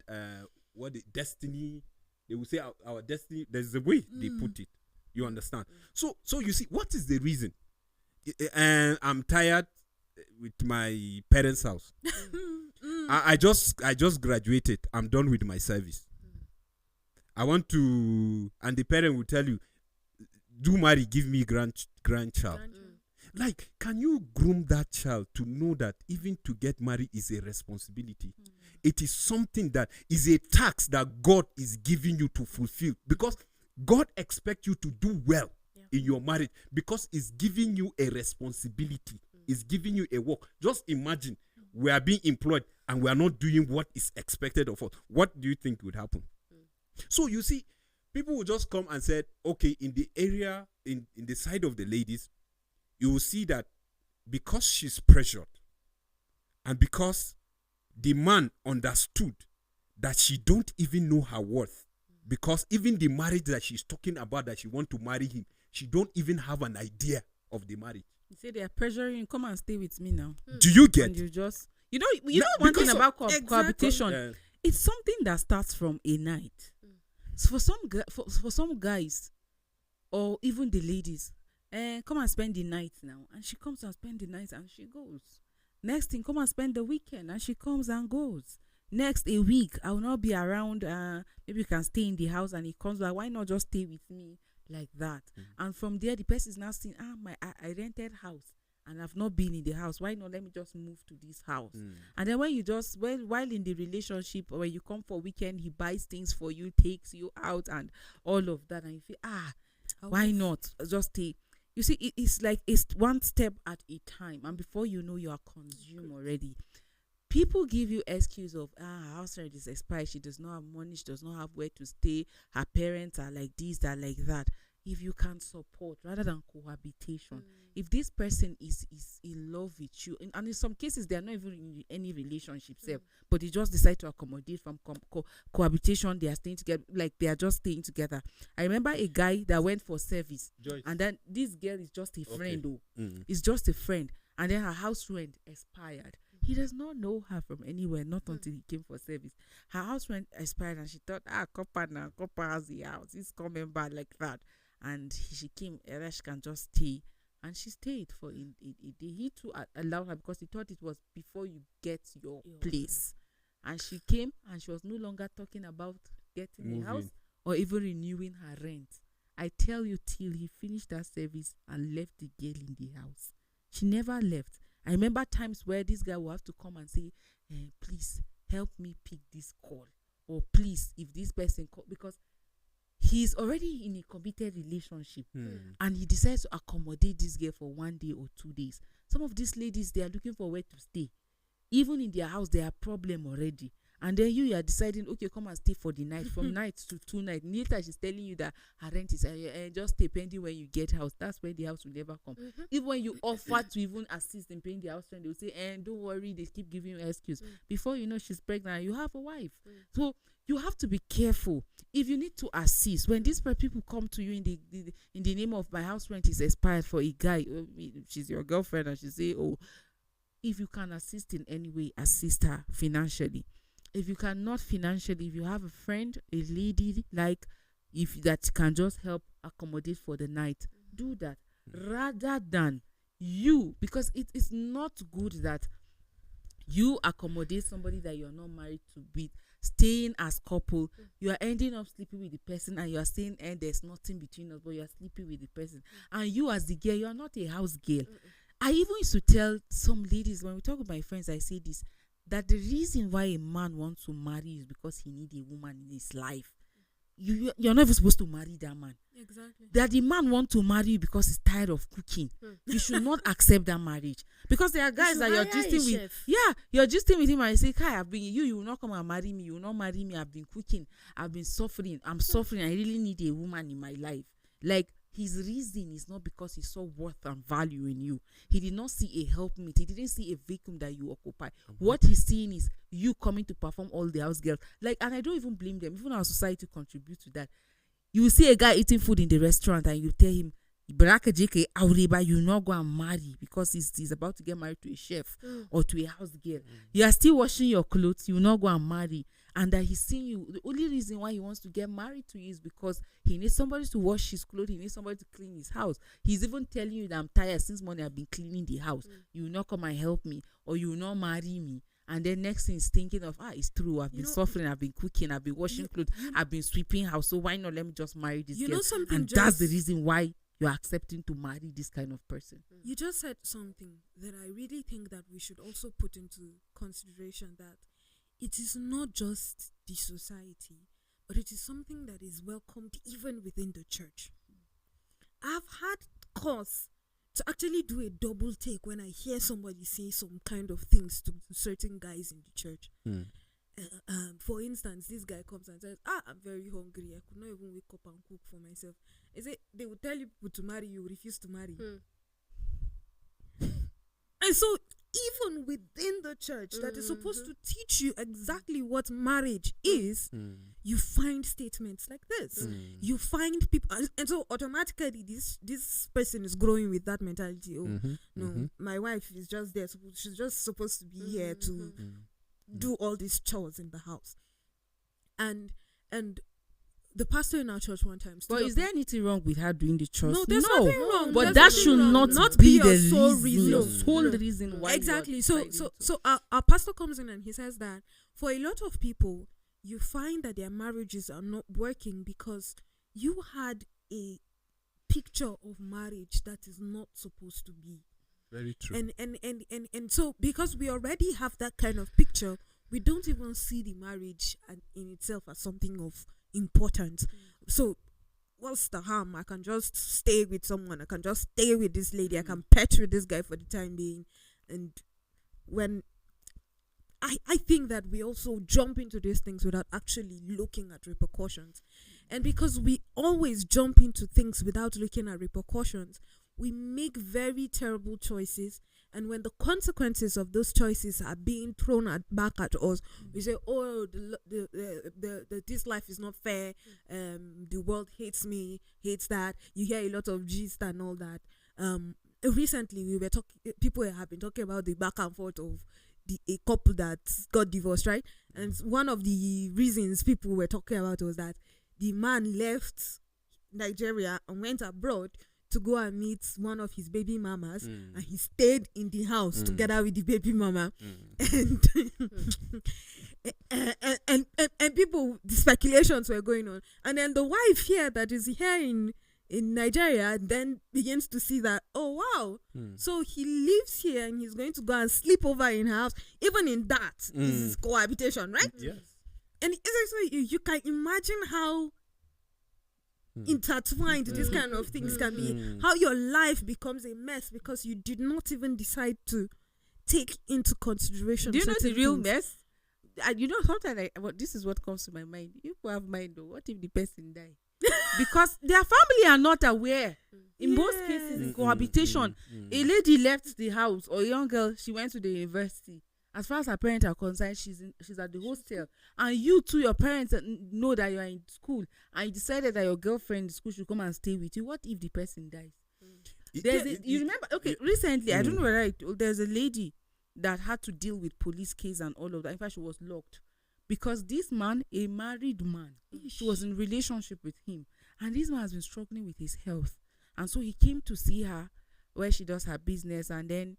what the destiny, they will say our destiny, there's a way they put it. You understand? So you see, what is the reason? And I'm tired with my parents' house. I just graduated. I'm done with my service. I want to, and the parent will tell you, do marry, give me grandchild. Like, can you groom that child to know that even to get married is a responsibility? It is something that is a tax that God is giving you to fulfill, because God expects you to do well in your marriage, because it's giving you a responsibility. It's giving you a work. Just imagine we are being employed and we are not doing what is expected of us. What do you think would happen? So you see, people will just come and say, okay, in the area, in the side of the ladies, you will see that because she's pressured and because the man understood that she don't even know her worth, because even the marriage that she's talking about, that she want to marry him, she don't even have an idea of the marriage. You say they are pressuring you, come and stay with me now. Do you get? And you just, you know one thing because about exactly. cohabitation, it's something that starts from a night. So for some guys, or even the ladies, come and spend the night now, and she comes and spend the night and she goes. Next thing, come and spend the weekend, and she comes and goes. Next, a week, I will not be around. Maybe you can stay in the house, and he comes back. Why not just stay with me like that? And from there, the person is now saying, I rented house and I've not been in the house. Why not let me just move to this house? And then when you just, while in the relationship, or when you come for weekend, he buys things for you, takes you out and all of that. And you feel, why not just stay? You see, it's like it's one step at a time. And before you know, you are consumed already. People give you excuse of, her house rent is expired. She does not have money. She does not have where to stay. Her parents are like this, they're like that. If you can support rather than cohabitation, if this person is in love with you, and in some cases they are not even in any relationship, but they just decide to accommodate from cohabitation, they are staying together, like they are just staying together. I remember a guy that went for service, Joyce. and then this girl is just a friend, it's just a friend, and then her house rent expired. He does not know her from anywhere, not until he came for service. Her house rent expired, and she thought, copper has the house, he's coming back like that. And she came, she can just stay. And she stayed for a day. He too allowed her, because he thought it was before you get your place. And she came, and she was no longer talking about getting a house or even renewing her rent. I tell you, till he finished that service and left the girl in the house. She never left. I remember times where this guy will have to come and say, please help me pick this call. Or please, if this person call, because he's already in a committed relationship, and he decides to accommodate this girl for 1 day or 2 days. Some of these ladies, they are looking for where to stay. Even in their house, they have problem already. And then you are deciding, okay, come and stay for the night, from night to 2 nights. Later, she's telling you that her rent is just stay pending when you get house. That's where the house will never come. Even when you offer to even assist in paying the house rent, they will say, don't worry, they keep giving you an excuse. Before you know she's pregnant, you have a wife. So you have to be careful. If you need to assist, when these people come to you in the name of my house rent is expired for a guy, she's your girlfriend, and she say, if you can assist in any way, assist her financially. If you cannot financially, if you have a friend, a lady, like if that can just help accommodate for the night, do that rather than you, because it is not good that you accommodate somebody that you're not married to be staying as couple. You are ending up sleeping with the person, and you are saying, there's nothing between us, but you are sleeping with the person. And you as the girl, you are not a house girl. I even used to tell some ladies when we talk with my friends, I say this, that the reason why a man wants to marry is because he needs a woman in his life. You're never supposed to marry that man. Exactly. That the man wants to marry you because he's tired of cooking. You should not accept that marriage. Because there are guys that you're gisting with. Yeah, you're gisting with him and you say, Kai, you will not come and marry me. You will not marry me. I've been cooking. I've been suffering. I'm suffering. I really need a woman in my life. Like, his reason is not because he saw worth and value in you. He did not see a helpmate. He didn't see a vacuum that you occupy. What he's seeing is you coming to perform all the house girls. Like, and I don't even blame them. Even our society contributes to that. You see a guy eating food in the restaurant and you tell him, you not go and marry because he's about to get married to a chef or to a house girl. You are still washing your clothes. You not go and marry. And that he's seeing you. The only reason why he wants to get married to you is because he needs somebody to wash his clothes. He needs somebody to clean his house. He's even telling you that I'm tired since morning. I've been cleaning the house. You will not come and help me, or you will not marry me. And then next thing he's thinking of, it's true. I've been suffering. I've been cooking. I've been washing clothes. I've been sweeping house. So why not let me just marry this girl? And that's the reason why you're accepting to marry this kind of person. You just said something that I really think that we should also put into consideration, that it is not just the society, but it is something that is welcomed even within the church. I've had cause to actually do a double take when I hear somebody say some kind of things to certain guys in the church. For instance, this guy comes and says, I'm very hungry. I could not even wake up and cook for myself. Is it they will tell you people to marry, you refuse to marry. And so even within the church that is supposed to teach you exactly what marriage is, you find statements like this. You find people, and so automatically this person is growing with that mentality. My wife is just there. She's just supposed to be here to do all these chores in the house. And the pastor in our church one time. But is there anything wrong with her doing the chores? No, there's nothing wrong. But that should not be the sole reason why. Exactly. So our pastor comes in and he says that for a lot of people, you find that their marriages are not working because you had a picture of marriage that is not supposed to be. Very true. And so because we already have that kind of picture, we don't even see the marriage in itself as something of important. So what's the harm? I can just stay with someone. I can just stay with this lady. I can pet with this guy for the time being. And when I think that we also jump into these things without actually looking at repercussions. And because we always jump into things without looking at repercussions, we make very terrible choices. And when the consequences of those choices are being thrown back at us, we say, this life is not fair. The world hates me, hates that. You hear a lot of gist and all that. Recently, people have been talking about the back and forth of a couple that got divorced, right? And one of the reasons people were talking about was that the man left Nigeria and went abroad to go and meet one of his baby mamas, and he stayed in the house together with the baby mama, and people, the speculations were going on, and then the wife here that is here in Nigeria then begins to see that, oh wow, so he lives here and he's going to go and sleep over in her house. Even in that is cohabitation, right? Yes. And it's actually, you can imagine how intertwined these kind of things can be, how your life becomes a mess because you did not even decide to take into consideration. Do you know the certain real things. mess? You know, sometimes this is what comes to my mind. People have mind though. What if the person die? Because their family are not aware. In most cases, in cohabitation, a lady left the house, or a young girl, she went to the university. As far as her parents are concerned, she's at the hostel, and you too, your parents know that you are in school, and you decided that your girlfriend in school should come and stay with you. What if the person dies? You remember? Okay, recently, I don't know where there's a lady that had to deal with police case and all of that. In fact, she was locked because this man, a married man, she was in relationship with him, and this man has been struggling with his health, and so he came to see her where she does her business, and then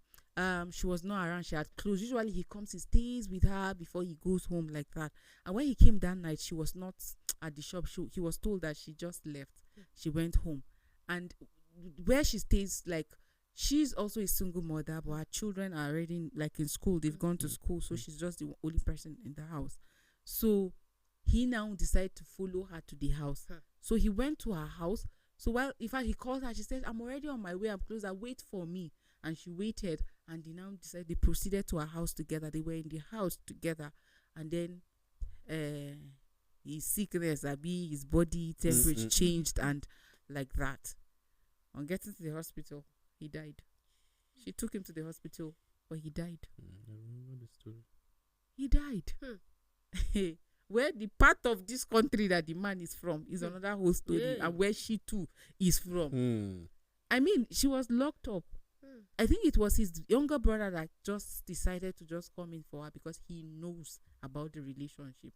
she was not around. She had closed. Usually he comes, he stays with her before he goes home like that. And when he came that night, she was not at the shop. He was told that she just left. She went home, and where she stays, like, she's also a single mother, but her children are already like in school. They've gone to school, so she's just the only person in the house. So he now decided to follow her to the house. So he went to her house. So while, in fact, he called her, she said, I'm already on my way, I'm closer, wait for me. And she waited, and they now decided, they proceeded to her house together. They were in the house together, and then his sickness, his body temperature changed, and like that. On getting to the hospital, he died. She took him to the hospital, but he died. I remember the story. He died. Where the part of this country that the man is from is another whole story, and where she too is from. I mean, she was locked up. I think it was his younger brother that just decided to just come in for her because he knows about the relationship.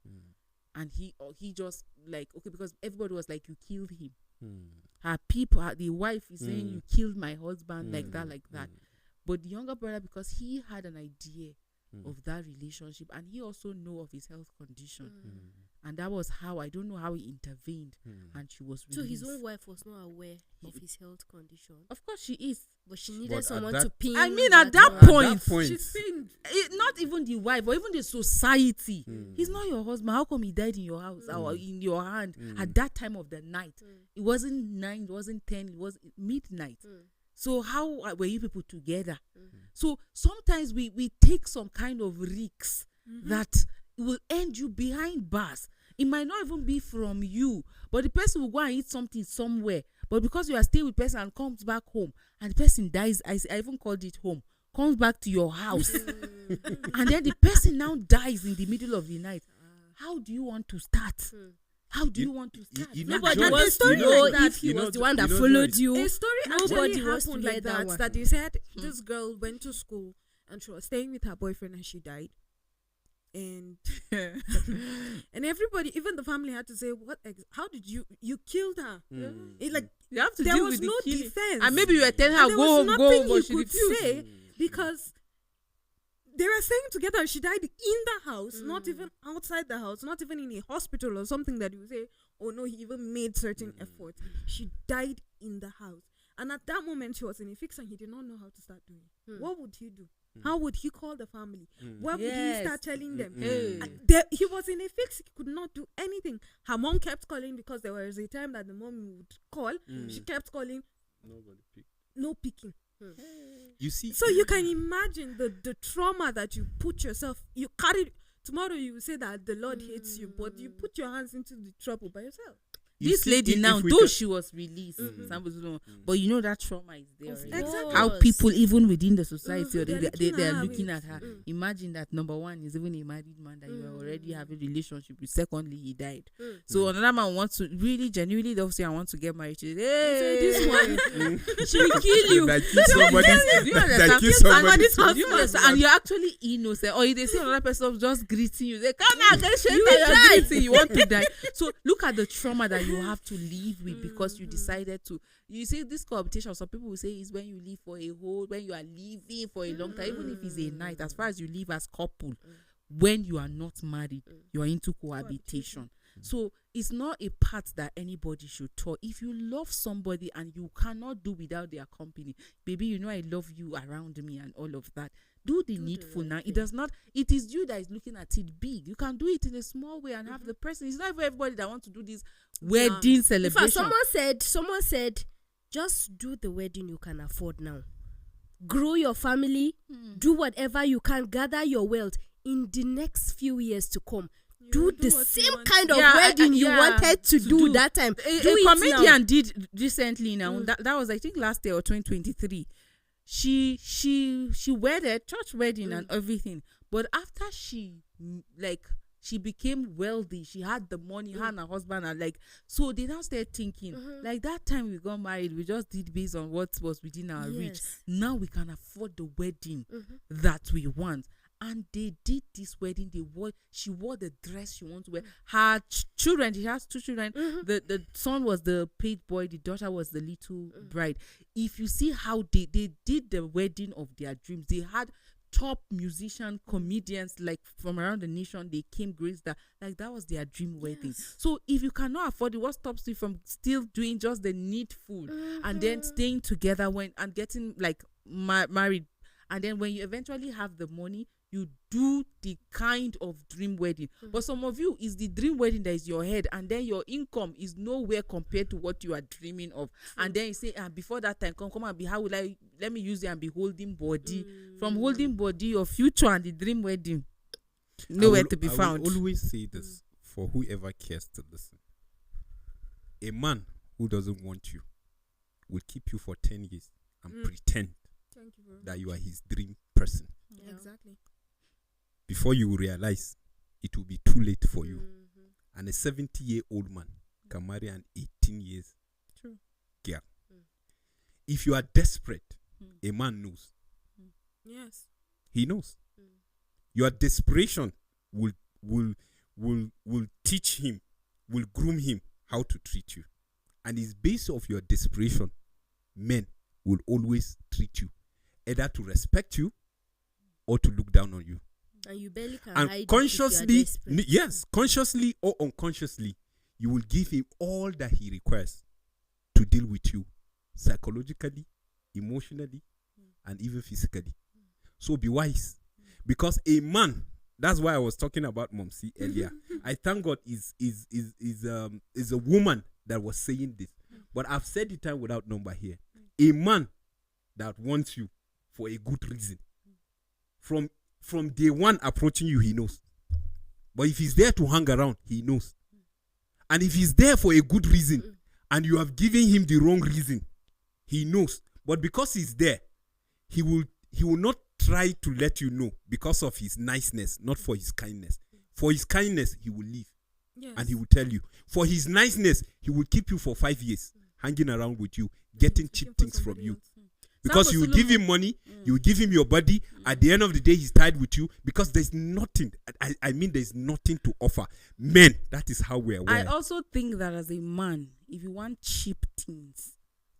And he just like, okay, because everybody was like, you killed him. Her people, the wife is saying, you killed my husband, like that. But the younger brother, because he had an idea of that relationship, and he also know of his health condition, and that was how, I don't know how he intervened, and she was released. So his own wife was not aware of his health condition. Of course she is, but she needed someone to pin. I mean, at that point, she's not even the wife or even the society. He's not your husband. How come he died in your house or in your hand at that time of the night? It wasn't 9, it wasn't 10, it was midnight. So how were you people together? So sometimes we take some kind of risks that will end you behind bars. It might not even be from you, but the person will go and eat something somewhere. But because you are staying with the person and comes back home, and the person dies, I even called it home, comes back to your house, and then the person now dies in the middle of the night. How do you want to start? How do you want to start? Nobody wants to know if he was the one that followed you. A story Nobody actually wants to happened hear like that that. one. That you said this girl went to school and she was staying with her boyfriend and she died. And and everybody, even the family, had to say, how did you killed her? It, like, you have to there deal was with no the defense, and maybe you were telling her there go was home, nothing but you she could refused. say because they were staying together. She died in the house, not even outside the house, not even in a hospital or something that you say, oh no, he even made certain effort. She died in the house. And at that moment, she was in a fix and he did not know how to start doing. What would he do? How would he call the family? Where would he start telling them? He was in a fix. He could not do anything. Her mom kept calling because there was a time that the mom would call. She kept calling. Nobody picked. No picking. You see, So you can imagine the trauma that you put yourself. You carry. Tomorrow you will say that the Lord hates you, but you put your hands into the trouble by yourself. This lady now, though she was released, but you know that trauma is there already. Exactly. How people, even within the society, or they are her looking with- at her. Imagine that number one is even a married man that you are already having a relationship with. Secondly, he died. So another man wants to really genuinely, they'll say, I want to get married to you. Hey, this one, she will kill you. That kill somebody. Do you That understand? kill somebody. Do you understand? And you're actually innocent. Or if they see another person just greeting you, they come out, get shit, you're greeting, you want to die. So look at the trauma that you have to live with because you decided to. You see, this cohabitation, some people will say, is when you live for a whole, when you are living for a long time, even if it's a night, as far as you live as couple, when you are not married, you are into cohabitation. So it's not a part that anybody should talk. If you love somebody and you cannot do without their company, baby, you know I love you around me and all of that. Do the needful now. It does not. It is you that is looking at it big. You can do it in a small way and have the person. It's not for everybody that wants to do this wedding In celebration. fact, someone said, just do the wedding you can afford now. Grow your family. Do whatever you can. Gather your wealth. In the next few years to come, do the same kind of wedding you wanted to do that time. A comedian did recently now. That was, I think, last year or 2023. She wedded, church wedding and everything. But after she became wealthy, she had the money, her and her husband are like, so they now started thinking, like that time we got married, we just did based on what was within our reach. Now we can afford the wedding that we want. And they did this wedding. She wore the dress she wanted to wear. Her children, she has 2 children. The son was the paid boy. The daughter was the little bride. If you see how they did the wedding of their dreams, they had top musician comedians like from around the nation. They came grace that like that was their dream wedding. So if you cannot afford it, what stops you from still doing just the needful and then staying together and getting like married, and then when you eventually have the money, you do the kind of dream wedding. But some of you, is the dream wedding that is your head, and then your income is nowhere compared to what you are dreaming of. And then you say, before that time come and be, how will I, let me use it and be holding body. From holding body, your future and the dream wedding, nowhere to be found. I will always say this for whoever cares to listen. A man who doesn't want you will keep you for 10 years and pretend that you are his dream person. Yeah. Exactly. Before you realize, it will be too late for you. And a 70-year-old man can marry an 18 years girl. If you are desperate, a man knows. Yes. He knows. Your desperation will teach him, will groom him how to treat you. And it's based off your desperation, men will always treat you either to respect you or to look down on you. And you barely can And hide consciously, it if you are desperate. yes, consciously or unconsciously, you will give him all that he requires to deal with you psychologically, emotionally, and even physically. So be wise. Because a man, that's why I was talking about Momsi earlier. I thank God is a woman that was saying this. But I've said it time without number here. A man that wants you for a good reason. From day one approaching you, he knows. But if he's there to hang around, he knows. And if he's there for a good reason and you have given him the wrong reason, he knows. But because he's there, he will not try to let you know because of his niceness, not for his kindness. For his kindness, he will leave. Yes. And he will tell you. For his niceness, he will keep you for 5 years, hanging around with you, getting cheap things from you. Because you will give him money, you will give him your body. At the end of the day, he's tied with you because there's nothing. I mean, there's nothing to offer. Men, that is how we are. I also think that as a man, if you want cheap things,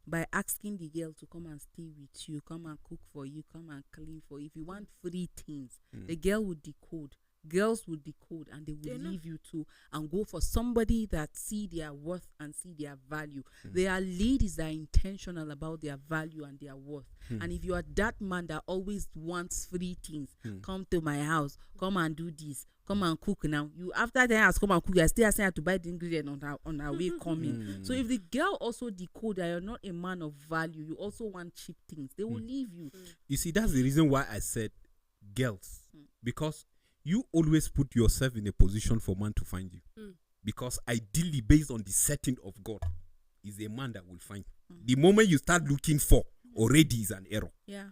by asking the girl to come and stay with you, come and cook for you, come and clean for you. If you want free things, the girl will decode. Girls will decode and they will leave you too and go for somebody that see their worth and see their value. There are ladies that are intentional about their value and their worth. And if you are that man that always wants free things, come to my house, come and do this, come and cook now. You after the house, come and cook. I still have to buy the ingredient on our way coming. So if the girl also decode that you're not a man of value, you also want cheap things, they will leave you. You see, that's the reason why I said girls. Because you always put yourself in a position for man to find you. Because ideally, based on the setting of God, is a man that will find. The moment you start looking for, already is an error. Yeah.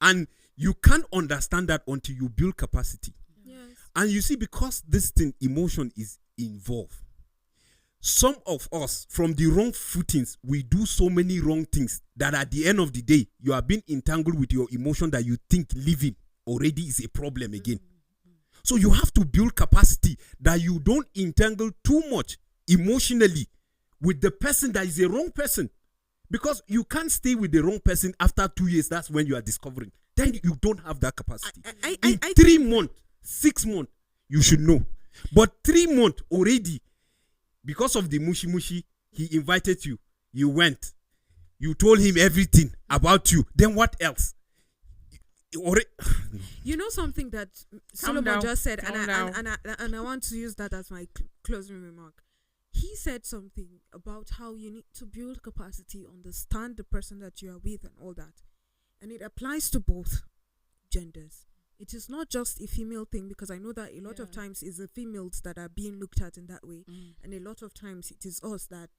And you can't understand that until you build capacity. Yes. And you see, because this thing, emotion is involved. Some of us, from the wrong footings, we do so many wrong things that at the end of the day, you are being entangled with your emotion that you think living already is a problem again. So you have to build capacity that you don't entangle too much emotionally with the person that is the wrong person. Because you can't stay with the wrong person after 2 years. That's when you are discovering. Then you don't have that capacity. In 3 months, 6 months, you should know. But 3 months already, because of the mushy, he invited you. You went. You told him everything about you. Then what else? You know something that Solomon just said, and I want to use that as my closing remark. He said something about how you need to build capacity, understand the person that you are with, and all that, and it applies to both genders. It is not just a female thing, because I know that a lot of times it's the females that are being looked at in that way, and a lot of times it is us that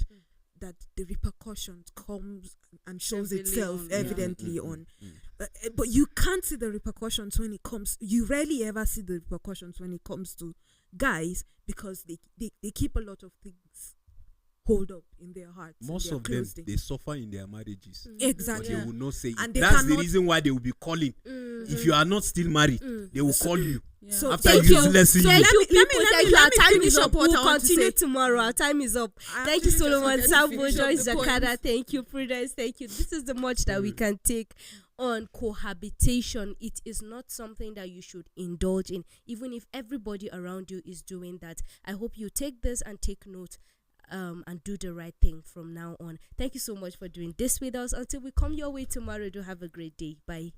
the repercussions comes and shows itself evidently on. But you can't see the repercussions when it comes. You rarely ever see the repercussions when it comes to guys, because they keep a lot of things hold up in their hearts. Most of them, they suffer in their marriages. Exactly. But they will not say And it. That's the reason why they will be calling. If you are not still married, they will call you. Yeah. So After thank you you. lesson Thank you. you, people. Thank you. Our time finish is up up. what We'll I want to continue say. tomorrow. Our time is up. I Thank you, actually just Solomon wanted to Sambo, finish up Joyce the points. Jakada. Thank you, Prudence. Thank you. This is the much that we can take on cohabitation. It is not something that you should indulge in, even if everybody around you is doing that. I hope you take this and take note. and do the right thing from now on. Thank you so much for doing this with us. Until we come your way tomorrow, do have a great day. Bye.